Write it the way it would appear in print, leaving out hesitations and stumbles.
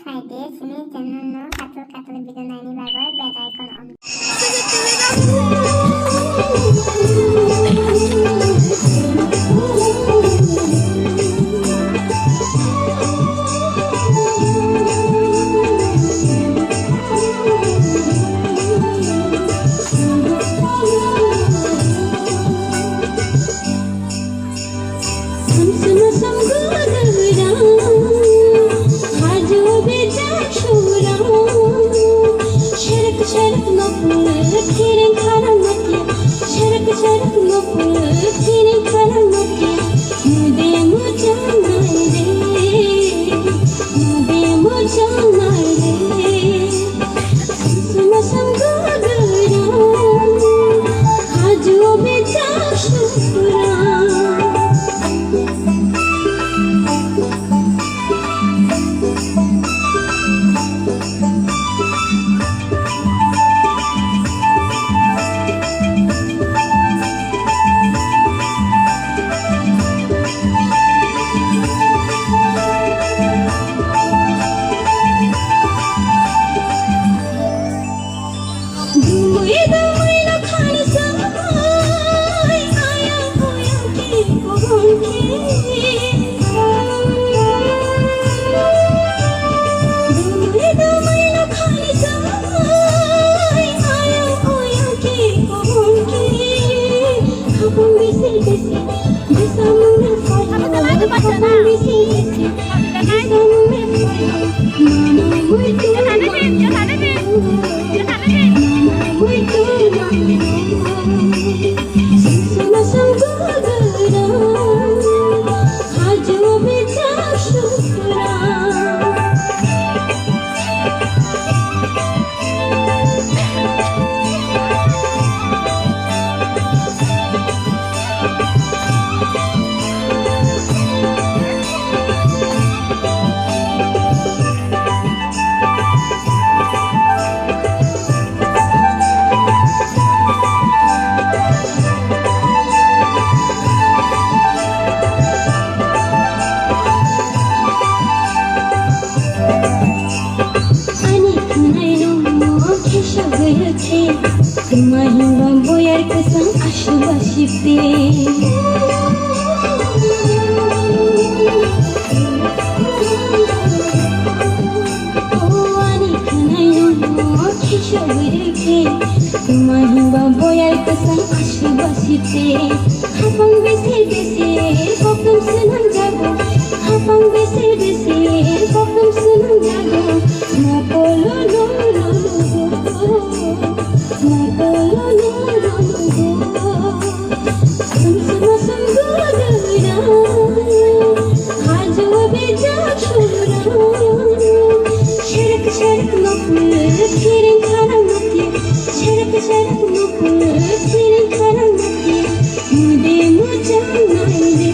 খাই দিয়ে sini channel no katul video nani bagoy bell icon on. Mahimba boyar kesan ashu asipte Ani kanai no kisho wirke Mahimba boyar kesan ashu asipte Hapang bese bese kokum senang jago Hapang bese bese kokum senang jago Mapolo lo lo Mude muja naide